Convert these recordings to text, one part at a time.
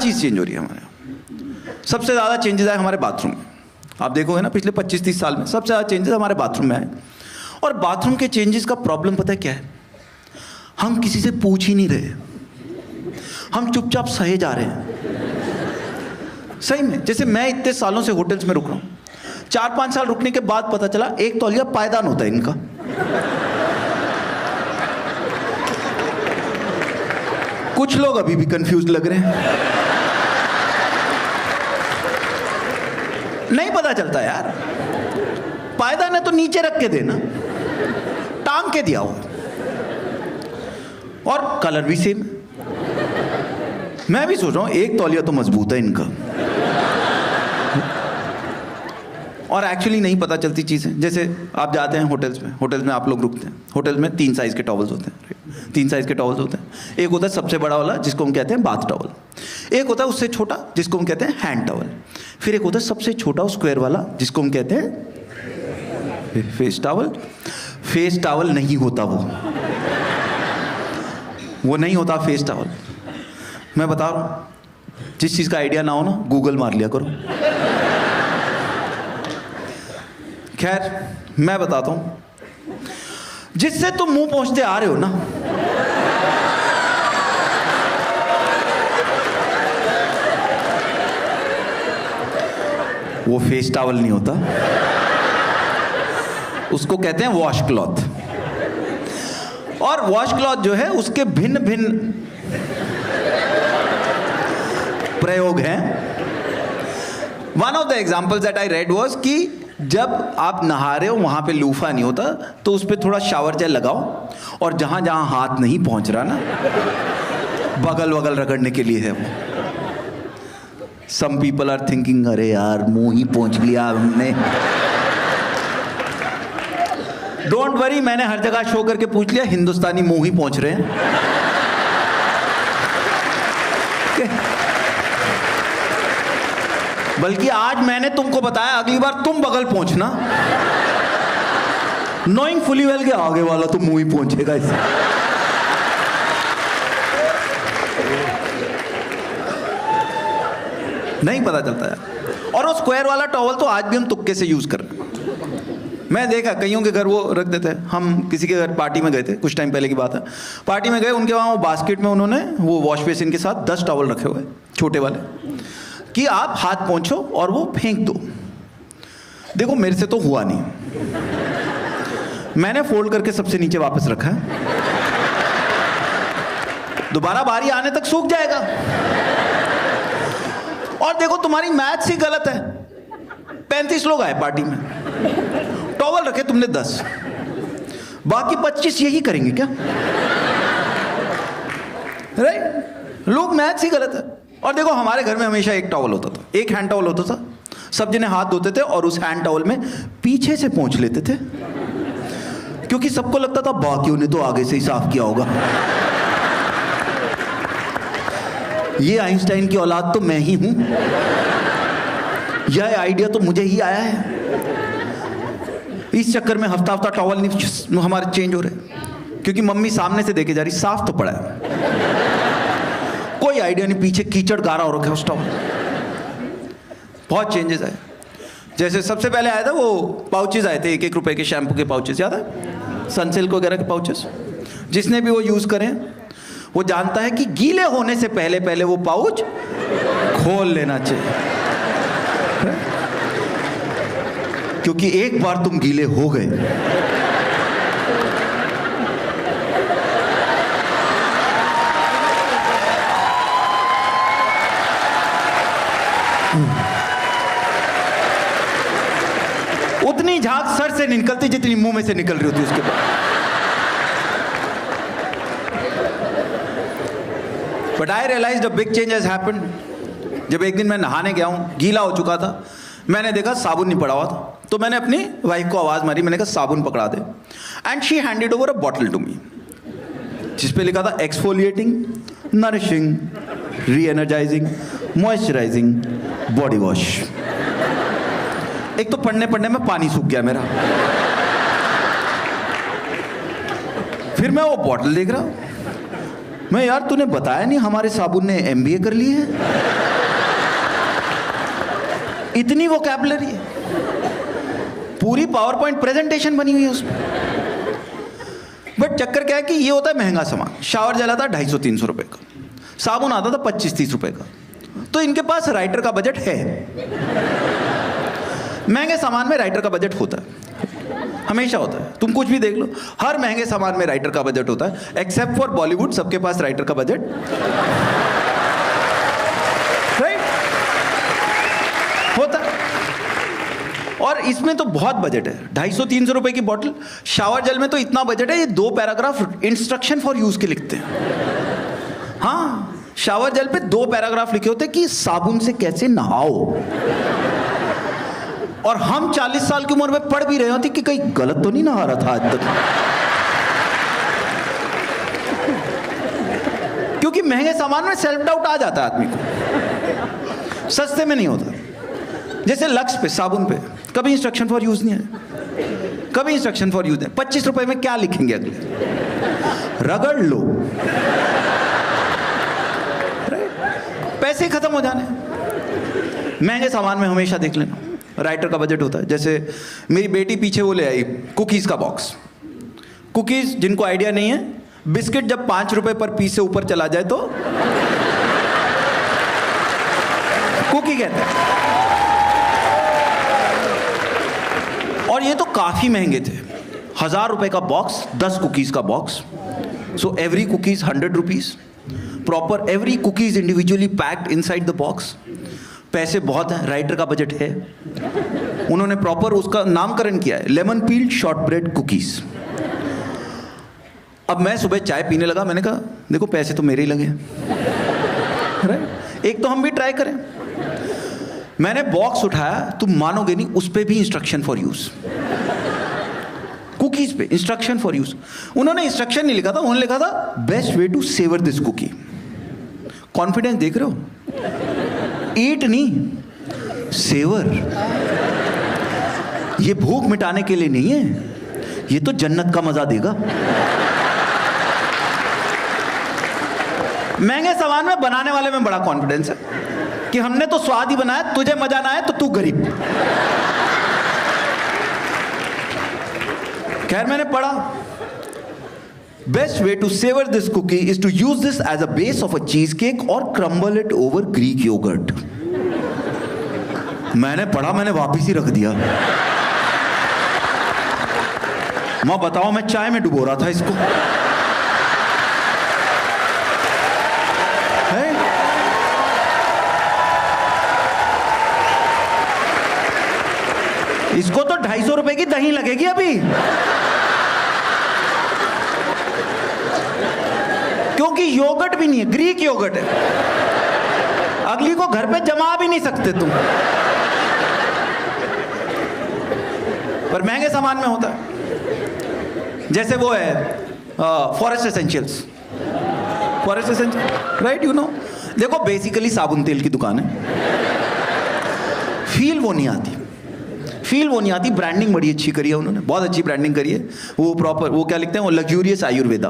चीज़ change हो रही है हमारे यहाँ। सबसे ज़्यादा चेंजेस आए हमारे बाथरूम में। आप देखोगे ना पिछले 25-30 साल में सबसे ज़्यादा चेंजेस हमारे बाथरूम में आए। और बाथरूम के चेंजेस का प्रॉब्लम पता है क्या है? हम किसी से पूछ ही नहीं रहे, हम चुपचाप सहे जा रहे हैं। सही में, जैसे मैं इतने सालों से होटल्स में रुक रहा हूँ, 4-5 साल रुकने के बाद पता चला एक तौलिया पायदान होता है इनका। कुछ लोग अभी भी कंफ्यूज लग रहे हैं, नहीं पता चलता यार। पायदान है तो नीचे रख के देना, टांग के दिया हो। और कलर भी सेम। मैं भी सोच रहा हूं एक तौलिया तो मजबूत है इनका। और एक्चुअली नहीं पता चलती चीज़ें। जैसे आप जाते हैं होटल्स में आप लोग रुकते हैं। होटल्स में 3 साइज़ के टॉवल्स होते हैं। 3 साइज़ के टॉवल्स होते हैं। एक होता है सबसे बड़ा वाला जिसको हम कहते हैं बाथ टॉवल, एक होता है उससे छोटा जिसको हम कहते हैं हैंड टॉवल, फिर एक होता है सबसे छोटा स्क्वायर वाला जिसको हम कहते हैं फेस टॉवल। फेस टॉवल नहीं होता, वो नहीं होता फेस टॉवल। मैं बता रहा हूँ, जिस चीज़ का आइडिया ना हो ना गूगल मार लिया करो। खैर मैं बताता हूं, जिससे तुम मुंह पोंछते आ रहे हो ना, वो फेस टॉवल नहीं होता, उसको कहते हैं वॉश क्लॉथ। और वॉश क्लॉथ जो है उसके भिन्न भिन्न प्रयोग हैं। One of the examples that I read was कि जब आप नहा रहे हो वहां पे लूफा नहीं होता, तो उस पर थोड़ा शावर जेल लगाओ, और जहां जहां हाथ नहीं पहुंच रहा ना, बगल वगल रगड़ने के लिए है वो। सम पीपल आर थिंकिंग अरे यार मुंह ही पहुंच लिया हमने। डोंट वरी, मैंने हर जगह शो करके पूछ लिया, हिंदुस्तानी मुंह ही पहुंच रहे हैं। बल्कि आज मैंने तुमको बताया, अगली बार तुम बगल पहुंचना, नोइंग फुली वेल के आगे वाला तो मुंह ही पहुंचेगा इससे। नहीं पता चलता है। और वो स्क्वायर वाला टॉवल तो आज भी हम तुक्के से यूज कर रहे हैं। मैं देखा कईयों के घर वो रख देते हैं। हम किसी के घर पार्टी में गए थे, कुछ टाइम पहले की बात है। पार्टी में गए, उनके वहाँ वो बास्केट में उन्होंने वो वॉश बेसिन के साथ 10 टॉवल रखे हुए, छोटे वाले, कि आप हाथ पोंछो और वो फेंक दो। देखो मेरे से तो हुआ नहीं, मैंने फोल्ड करके सबसे नीचे वापस रखा है, दोबारा बारी आने तक सूख जाएगा। और देखो तुम्हारी मैथ्स ही गलत है। 35 लोग आए पार्टी में, टॉवल रखे तुमने 10, बाकी 25 यही करेंगे क्या? राइट? लोग मैथ्स ही गलत है। और देखो हमारे घर में हमेशा एक टॉवल होता था, एक हैंड टॉवल होता था। सब जने हाथ धोते थे और उस हैंड टॉवल में पीछे से पोंछ लेते थे, क्योंकि सबको लगता था बाकियों ने तो आगे से ही साफ किया होगा। ये आइंस्टाइन की औलाद तो मैं ही हूं, यह आइडिया तो मुझे ही आया है। इस चक्कर में हफ्ता हफ्ता टॉवल नहीं हमारे चेंज हो रहे, क्योंकि मम्मी सामने से देखे जा रही, साफ तो पड़ा है, कोई आइडिया नहीं, पीछे कीचड़ गारा हो रखा है उस टॉवल। बहुत चेंजेस आए। जैसे सबसे पहले आया था वो पाउचेस आए थे, 1-1 रुपए के शैम्पू के पाउचेस, याद है? सनसिल्क वगैरह के पाउचेस। जिसने भी वो यूज करें वो जानता है कि गीले होने से पहले पहले वो पाउच खोल लेना चाहिए, क्योंकि एक बार तुम गीले हो गए उतनी झाग सर से निकलती जितनी मुंह में से निकल रही होती उसके बाद। But I realised a big change has happened. जब एक दिन मैं नहाने गया हूं, गीला हो चुका था, मैंने देखा साबुन नहीं पड़ा हुआ था, तो मैंने अपनी वाइफ को आवाज मारी, मैंने कहा साबुन पकड़ा दे। And she handed over a bottle to me, जिस पे लिखा था exfoliating, nourishing, reenergising, moisturising body wash. एक तो पढ़ने पढ़ने में पानी सूख गया मेरा। फिर मैं वो बॉटल देख रहा हूं, मैं, यार तूने बताया नहीं हमारे साबुन ने MBA कर ली है, इतनी वोकैबुलरी है, पूरी पावर पॉइंट प्रेजेंटेशन बनी हुई है उसमें। बट चक्कर क्या है कि ये होता है महंगा सामान। शावर जेल आता है 250-300 रुपए का, साबुन आता था 25-30 रुपए का। तो इनके पास राइटर का बजट है। महंगे सामान में राइटर का बजट होता है, हमेशा होता है। तुम कुछ भी देख लो, हर महंगे सामान में राइटर का बजट होता है, एक्सेप्ट फॉर बॉलीवुड, सबके पास राइटर का बजट राइट होता है। और इसमें तो बहुत बजट है, 250-300 रुपए की बॉटल। शावर जेल में तो इतना बजट है, ये 2 पैराग्राफ इंस्ट्रक्शन फॉर यूज के लिखते हैं। हाँ, शावर जेल पे 2 पैराग्राफ लिखे होते हैं कि साबुन से कैसे नहाओ। और हम 40 साल की उम्र में पढ़ भी रहे होते कि कहीं गलत तो नहीं नहा रहा था आज तक। क्योंकि महंगे सामान में सेल्फ डाउट आ जाता है आदमी को, सस्ते में नहीं होता। जैसे लक्स पे, साबुन पे कभी इंस्ट्रक्शन फॉर यूज नहीं है, कभी इंस्ट्रक्शन फॉर यूज है। 25 रुपए में क्या लिखेंगे अगले, रगड़ लो, पैसे खत्म हो जाने। महंगे सामान में हमेशा देख लेना राइटर का बजट होता है। जैसे मेरी बेटी पीछे वो ले आई कुकीज का बॉक्स। कुकीज, जिनको आइडिया नहीं है, बिस्किट जब 5 रुपए पर पीस से ऊपर चला जाए तो कुकी कहते हैं। और ये तो काफी महंगे थे, 1000 रुपए का बॉक्स, 10 कुकीज का box. So every cookies 100 rupees, proper every cookies individually packed inside the box. पैसे बहुत हैं, राइटर का बजट है। उन्होंने प्रॉपर उसका नामकरण किया है, लेमन पील शॉर्ट ब्रेड कुकीज। अब मैं सुबह चाय पीने लगा, मैंने कहा देखो पैसे तो मेरे ही लगे, एक तो हम भी ट्राई करें। मैंने बॉक्स उठाया, तुम मानोगे नहीं, उस पे भी इंस्ट्रक्शन फॉर यूज, कुकीज पे इंस्ट्रक्शन फॉर यूज। उन्होंने इंस्ट्रक्शन नहीं लिखा था, उन्होंने लिखा था best way to savour this cookie. Confidence देख रहे हो? ईट नहीं, सेवर। ये भूख मिटाने के लिए नहीं है, ये तो जन्नत का मजा देगा। महंगे सामान में बनाने वाले में बड़ा कॉन्फिडेंस है कि हमने तो स्वाद ही बनाया, तुझे मजा ना आए तो तू गरीब। खैर मैंने पढ़ा, best way to savour this cookie is to use this as a base of a cheese cake और crumble it over Greek yogurt. मैंने पढ़ा, मैंने वापिस ही रख दिया। मैं बताओ, मैं चाय में डुबो रहा था इसको। इसको तो 250 रुपए की दही लगेगी अभी, क्योंकि योगर्ट भी नहीं है, ग्रीक योगर्ट है। अगली को घर पे जमा भी नहीं सकते तुम। पर महंगे सामान में होता है। जैसे वो है forest essentials, forest essential, right, you know. देखो बेसिकली साबुन तेल की दुकान है, फील वो नहीं आती, फील वो नहीं आती। ब्रांडिंग बड़ी अच्छी करी है उन्होंने, बहुत अच्छी ब्रांडिंग करी है। वो प्रॉपर, वो क्या लिखते हैं, वो लग्जूरियस आयुर्वेदा,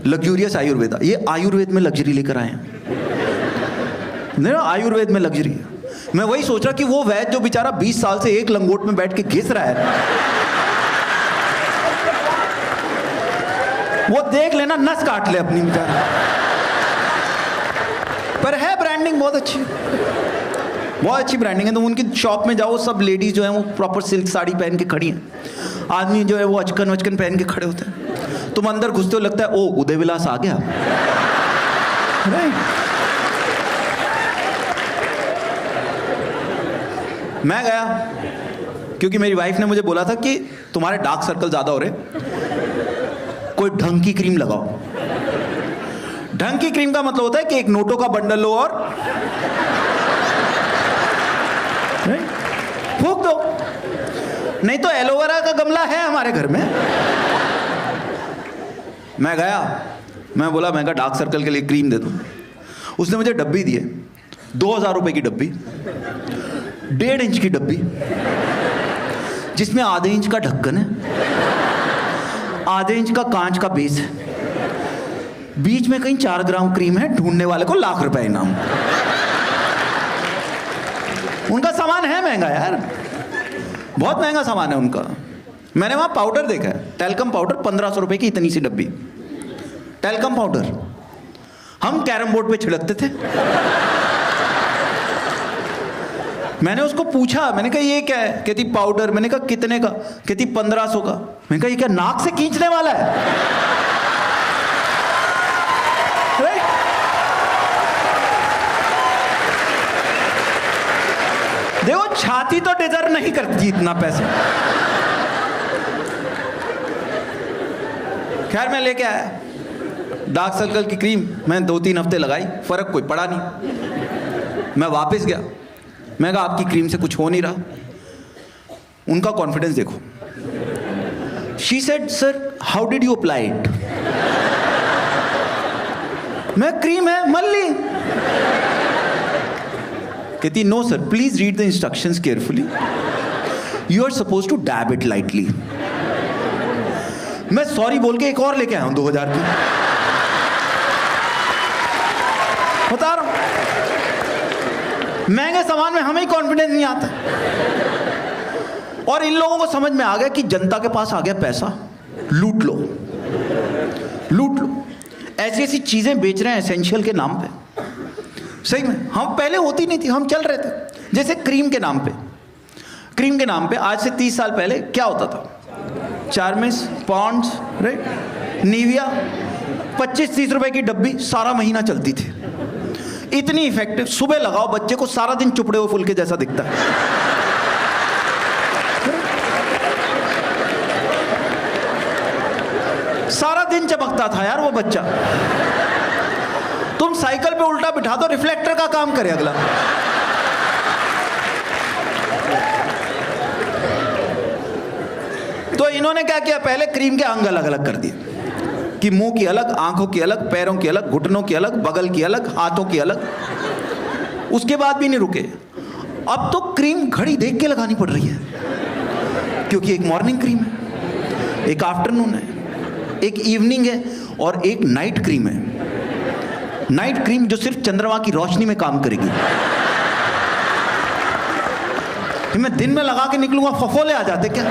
लग्जूरियस आयुर्वेदा। ये आयुर्वेद में लग्जरी लेकर आए हैं, नहीं आयुर्वेद में लग्जरी है। मैं वही सोच रहा कि वो वैद्य जो बेचारा 20 साल से एक लंगोट में बैठ के घिस रहा है, वो देख लेना नस काट ले अपनी बेचारा। पर है ब्रांडिंग बहुत अच्छी, बहुत अच्छी ब्रांडिंग है। तुम उनकी शॉप में जाओ, सब लेडीज जो है वो प्रॉपर सिल्क साड़ी पहन के खड़ी हैं, आदमी जो है वो अचकन वचकन पहन के खड़े होते हैं। तुम अंदर घुसते हो, लगता है ओ उदय विलास आ गया। मैं गया क्योंकि मेरी वाइफ ने मुझे बोला था कि तुम्हारे डार्क सर्कल ज्यादा हो रहे, कोई ढंग की क्रीम लगाओ। ढंग की क्रीम का मतलब होता है कि एक नोटों का बंडल लो और फूंक दो, नहीं तो एलोवेरा का गमला है हमारे घर में। मैं गया, मैं बोला, मैं कहा डार्क सर्कल के लिए क्रीम दे दो। उसने मुझे डब्बी दी है, 2000 रुपए की डब्बी, 1.5 इंच की डब्बी, जिसमें आधे इंच का ढक्कन है, आधे इंच का कांच का बेस है। बीच में कहीं 4 ग्राम क्रीम है, ढूंढने वाले को लाख रुपए इनाम। उनका सामान है महंगा यार, बहुत महंगा सामान है उनका। मैंने वहां पाउडर देखा है, टैल्कम पाउडर, 1500 रुपए की इतनी सी डब्बी टैल्कम पाउडर। हम कैरम बोर्ड पे छिड़कते थे। मैंने उसको पूछा, मैंने कहा ये क्या है? कहती पाउडर। मैंने कहा कितने का? कहती 1500 का। मैंने कहा ये क्या नाक से खींचने वाला है? देखो छाती तो डिजर्व नहीं करती इतना पैसा। खैर मैं लेके आया डार्क सर्कल की क्रीम। मैं 2-3 हफ्ते लगाई, फर्क कोई पड़ा नहीं। मैं वापस गया, मैं कहा आपकी क्रीम से कुछ हो नहीं रहा। उनका कॉन्फिडेंस देखो। She said sir how did you apply it? मैं क्रीम है मल ली। कहती no sir please read the instructions carefully, you are suppose to dab it lightly. मैं सॉरी बोल के एक और लेके आया हूं 2000 की। बता रहा हूं, महंगे सामान में हमें ही कॉन्फिडेंस नहीं आता। और इन लोगों को समझ में आ गया कि जनता के पास आ गया पैसा, लूट लो लूट लो। ऐसी ऐसी चीजें बेच रहे हैं एसेंशियल के नाम पे। सही में हम पहले होती नहीं थी, हम चल रहे थे। जैसे क्रीम के नाम पे, क्रीम के नाम पे आज से 30 साल पहले क्या होता था? चार्मिस, पॉन्ड्स, राइट, निविया, 25-30 रुपए की डब्बी सारा महीना चलती थी। इतनी इफेक्टिव, सुबह लगाओ बच्चे को सारा दिन चुपड़े हुए फूल के जैसा दिखता है। सारा दिन चमकता था यार वो बच्चा। तुम साइकिल पे उल्टा बिठा दो, रिफ्लेक्टर का काम करे अगला। तो इन्होंने क्या किया, पहले क्रीम के अंग अलग अलग कर दिए कि मुंह की अलग, आंखों की अलग, पैरों की अलग, घुटनों की अलग, बगल की अलग, हाथों की अलग। उसके बाद भी नहीं रुके, अब तो क्रीम घड़ी देख के लगानी पड़ रही है, क्योंकि एक मॉर्निंग क्रीम है, एक आफ्टरनून है, एक इवनिंग है और एक नाइट क्रीम है। नाइट क्रीम जो सिर्फ चंद्रमा की रोशनी में काम करेगी। मैं दिन में लगा के निकलूंगा फफोले आ जाते क्या?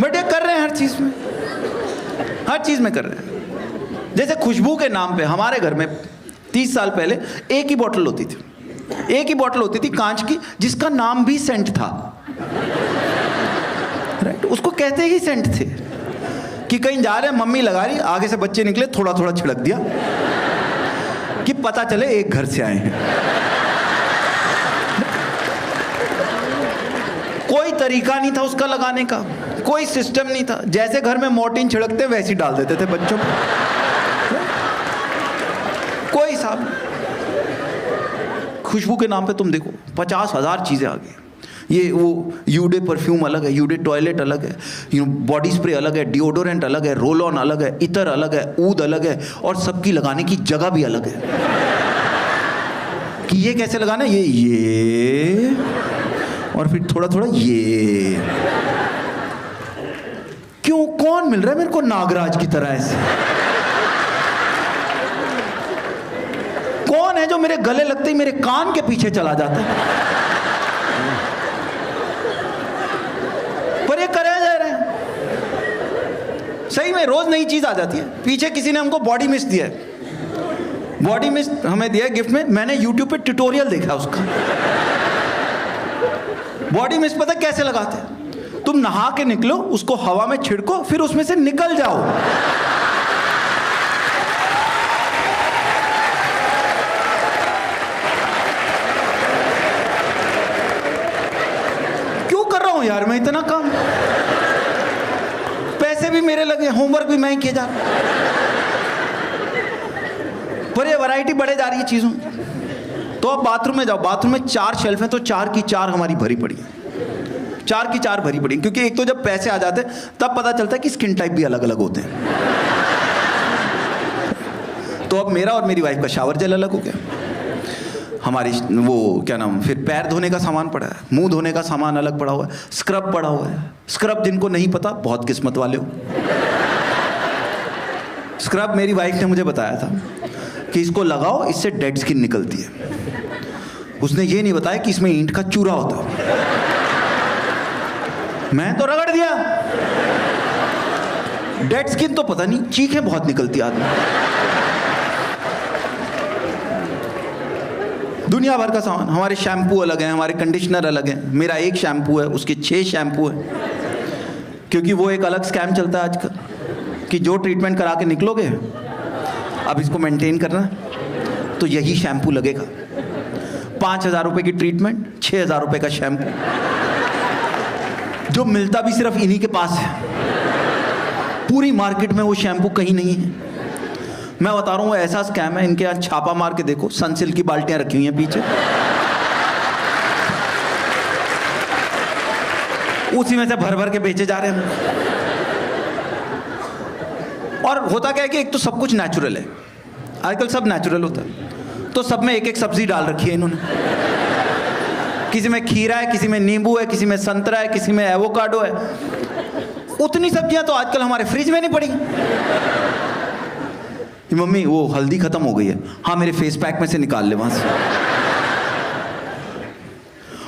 बट ये कर रहे हैं हर चीज में, हर चीज में कर रहे हैं। जैसे खुशबू के नाम पे हमारे घर में 30 साल पहले एक ही बोतल होती थी, एक ही बोतल होती थी कांच की, जिसका नाम भी सेंट था। राइट, उसको कहते ही सेंट थे कि कहीं जा रहे हैं, मम्मी लगा रही, आगे से बच्चे निकले, थोड़ा थोड़ा छिड़क दिया कि पता चले एक घर से आए हैं। कोई तरीका नहीं था उसका लगाने का, कोई सिस्टम नहीं था। जैसे घर में मोर्टीन छिड़कते वैसे ही डाल देते थे बच्चों को, कोई हिसाब नहीं। खुशबू के नाम पे तुम देखो 50,000 चीजें आ गई। ये वो यूडे परफ्यूम अलग है, यूडे टॉयलेट अलग है, बॉडी स्प्रे अलग है, डिओडोरेंट अलग है, रोल ऑन अलग है, इतर अलग है, ऊद अलग है, और सबकी लगाने की जगह भी अलग है कि ये कैसे लगाना है, ये और फिर थोड़ा थोड़ा ये। क्यों, कौन मिल रहा है मेरे को नागराज की तरह ऐसे? कौन है जो मेरे गले लगते ही मेरे कान के पीछे चला जाता है? पर ये करे जा रहे हैं। सही में रोज नई चीज आ जाती है। पीछे किसी ने हमको बॉडी मिस्ट दिया है, बॉडी मिस्ट हमें दिया है गिफ्ट में। मैंने यूट्यूब पे ट्यूटोरियल देखा उसका। बॉडी मिस्ट पता कैसे लगाते हैं? तुम नहा के निकलो, उसको हवा में छिड़को, फिर उसमें से निकल जाओ। क्यों कर रहा हूं यार मैं इतना काम? पैसे भी मेरे लगे, होमवर्क भी मैं ही किया जा रहा हूं, पर ये वैरायटी बढ़े जा रही है चीजों। तो अब बाथरूम में जाओ, बाथरूम में 4 शेल्फ हैं, तो 4 की 4 हमारी भरी पड़ी है, 4 की 4 भरी पड़ी। क्योंकि एक तो जब पैसे आ जाते हैं तब पता चलता है कि स्किन टाइप भी अलग अलग होते हैं। तो अब मेरा और मेरी वाइफ का शावर जेल अलग हो गया। हमारी वो क्या नाम, फिर पैर धोने का सामान पड़ा है, मुंह धोने का सामान अलग पड़ा हुआ है, स्क्रब पड़ा हुआ है। स्क्रब जिनको नहीं पता बहुत किस्मत वाले हो। स्क्रब मेरी वाइफ ने मुझे बताया था कि इसको लगाओ, इससे डेड स्किन निकलती है। उसने ये नहीं बताया कि इसमें ईंट का चूरा होता। मैं तो रगड़ दिया। डेड स्किन तो पता नहीं, चीखें बहुत निकलती आदमी। दुनिया भर का सामान, हमारे शैम्पू अलग हैं, हमारे कंडीशनर अलग हैं। मेरा एक शैम्पू है, उसके 6 शैम्पू है, क्योंकि वो एक अलग स्कैम चलता है आजकल कि जो ट्रीटमेंट करा के निकलोगे, अब इसको मेंटेन करना तो यही शैम्पू लगेगा। 5,000 रुपए की ट्रीटमेंट, 6,000 रुपए का शैम्पू, जो मिलता भी सिर्फ इन्हीं के पास है। पूरी मार्केट में वो शैम्पू कहीं नहीं है। मैं बता रहा हूँ, वो ऐसा स्कैम है, इनके यहाँ छापा मार के देखो, सनसिल्क की बाल्टियां रखी हुई हैं पीछे, उसी में से भर भर के बेचे जा रहे हैं। और होता क्या है कि एक तो सब कुछ नेचुरल है, आजकल सब नेचुरल होता है, तो सब में एक एक सब्जी डाल रखी है इन्होंने। किसी में खीरा है, किसी में नींबू है, किसी में संतरा है, किसी में एवोकाडो है। उतनी सब्जियां तो आजकल हमारे फ्रिज में नहीं पड़ी। मम्मी वो हल्दी खत्म हो गई है, हाँ मेरे फेस पैक में से निकाल ले वहां से।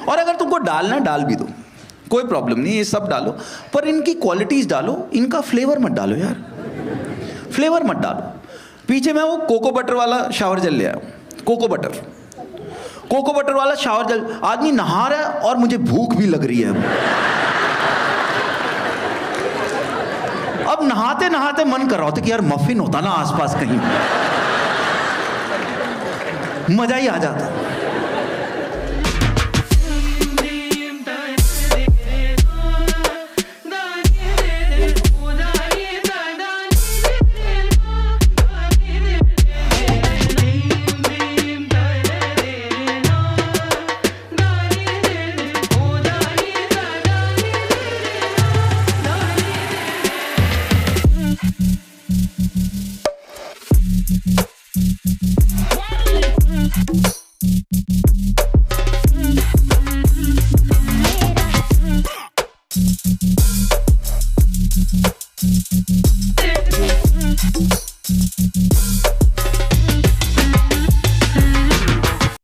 और अगर तुमको डालना डाल भी दो, कोई प्रॉब्लम नहीं, ये सब डालो, पर इनकी क्वालिटीज डालो, इनका फ्लेवर मत डालो यार, फ्लेवर मत डालो। पीछे मैं वो कोको बटर वाला शावर जेल ले आया, कोको बटर वाला शावर जेल। आदमी नहा रहा है और मुझे भूख भी लग रही है। अब नहाते नहाते मन कर रहा होता कि यार मफिन होता ना आसपास कहीं, मजा ही आ जाता।